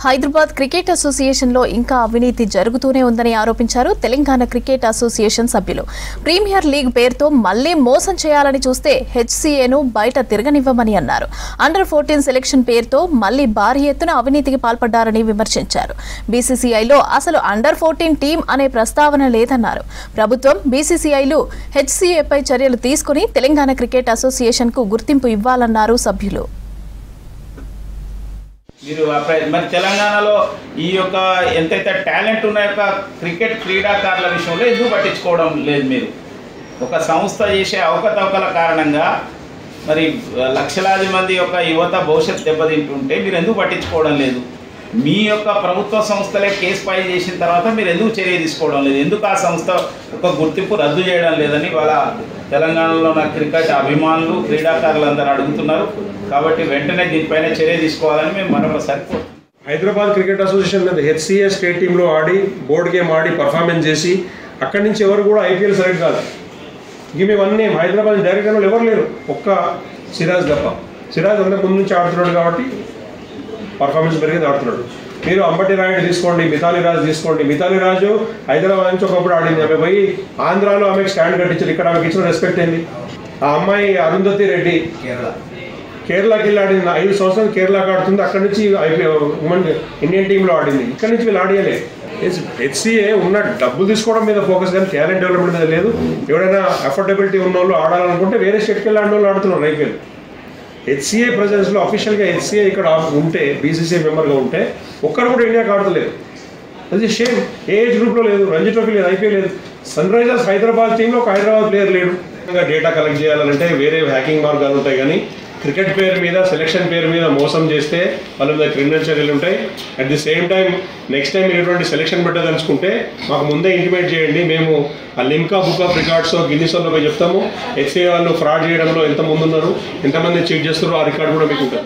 Hyderabad cricket అసోసియేషన్లో ఇంకా అవినీతి జరుగుతూనే ఉందని ఆరోపించారు తెలంగాణ క్రికెట్ అసోసియేషన్ సభ్యులు. ప్రీమియర్ లీగ్ పేరుతో మళ్లీ మోసం చేయాలని చూస్తే హెచ్సీఏను బయట తిరగనివ్వమని అన్నారు. అండర్-14 సెలక్షన్ పేరుతో మళ్లీ భారీ ఎత్తున అవినీతికి పాల్పడ్డారని విమర్శించారు. బీసీసీఐలో అసలు అండర్-14 టీం అనే ప్రస్తావన లేదన్నారు. ప్రభుత్వం బీసీసీఐలు హెచ్సీఏపై చర్యలు తీసుకుని తెలంగాణ క్రికెట్ అసోసియేషన్కు గుర్తింపు ఇవ్వాలన్నారు సభ్యులు. మీరు మరి తెలంగాణలో ఈ యొక్క ఎంతైతే టాలెంట్ ఉన్న యొక్క క్రికెట్ క్రీడాకారుల విషయంలో ఎందుకు పట్టించుకోవడం లేదు? మీరు ఒక సంస్థ చేసే అవకతవకల కారణంగా మరి లక్షలాది మంది యొక్క యువత భవిష్యత్తు దెబ్బతింటుంటే మీరు ఎందుకు పట్టించుకోవడం లేదు? మీ యొక్క ప్రభుత్వ సంస్థలే కేసు ఫైల్ చేసిన తర్వాత మీరు ఎందుకు చర్య తీసుకోవడం లేదు? ఎందుకు ఆ సంస్థ ఒక గుర్తింపు రద్దు చేయడం లేదని వాళ్ళ తెలంగాణలో ఉన్న క్రికెట్ అభిమానులు క్రీడాకారులు అందరూ అడుగుతున్నారు. కాబట్టి వెంటనే దీనిపైన చర్య తీసుకోవాలని మేము మరొకసారి కోరుతున్నాం. హైదరాబాద్ క్రికెట్ అసోసియేషన్ మీద హెచ్సీఏ స్టేట్ టీంలో ఆడి బోర్డు గేమ్ ఆడి పర్ఫార్మెన్స్ చేసి అక్కడి నుంచి ఎవరు కూడా ఐపీఎల్ సెలెక్ట్ కాదు. ఇవన్నీ హైదరాబాద్ డైరెక్టర్లు ఎవరు లేరు, ఒక్క సిరాజ్ తప్ప. సిరాజ్ అందరూ ముందు నుంచి ఆడుతున్నాడు కాబట్టి పర్ఫార్మెన్స్ పెరిగింది, ఆడుతున్నాడు. మీరు అంబటి రాయుడు తీసుకోండి, మిథాలీ రాజు తీసుకోండి. మిథాలీ రాజు హైదరాబాద్ నుంచి ఒకప్పుడు ఆడింది. ఆమె పోయి ఆంధ్రాలో ఆమెకు స్టాండ్ కట్టించారు. ఇక్కడ ఆమెకి ఇచ్చిన రెస్పెక్ట్ ఏంది? ఆ అమ్మాయి అరుంధతి రెడ్డి కేరళకి వెళ్ళి ఆడింది. 5 సంవత్సరాలు కేరళకి ఆడుతుంది. అక్కడి నుంచి ఉమెన్ ఇండియన్ టీంలో ఆడింది. ఇక్కడి నుంచి వీళ్ళు ఆడియలే. హెచ్సీఏ ఉన్న డబ్బులు తీసుకోవడం మీద ఫోకస్ కానీ టాలెంట్ డెవలప్మెంట్ మీద లేదు. ఎవరైనా అఫోర్డబిలిటీ ఉన్న వాళ్ళు ఆడాలనుకుంటే వేరే స్టేట్కి వెళ్ళి ఆడిన వాళ్ళు ఆడుతున్నారు ఐపీఎల్. హెచ్సీఏ ప్రెజెన్స్లో అఫీషియల్గా హెచ్సీఏ ఇక్కడ ఉంటే బీసీసీఐ మెంబర్గా ఉంటే ఒక్కరు కూడా ఇండియాకి ఆడతలేదు. అది షేమ్. ఏజ్ గ్రూప్లో లేదు, రంజీ ట్రోఫీ లేదు, ఐపీఎల్ లేదు. సన్ రైజర్స్ హైదరాబాద్ టీంలో ఒక హైదరాబాద్ ప్లేయర్ లేడు. డేటా కలెక్ట్ చేయాలంటే వేరే హ్యాకింగ్ మార్గాలు ఉంటాయి, కానీ క్రికెట్ పేరు మీద సెలక్షన్ పేరు మీద మోసం చేస్తే వాళ్ళ మీద క్రిమినల్ చర్యలు ఉంటాయి. At the same time next time ఇటువంటి సెలక్షన్ పెట్టదలుచుకుంటే మాకు ముందే ఇంటిమేట్ చేయండి. మేము ఆ లిమ్కా బుక్ ఆఫ్ రికార్డ్స్ గిన్నిస్లో పోయి చెప్తాము. హెచ్సీఏ వాళ్ళు ఫ్రాడ్ చేయడంలో ఎంత ముందు ఉన్నారు, ఎంతమంది చీట్ చేస్తారో ఆ రికార్డు కూడా మీకు ఉంటుంది.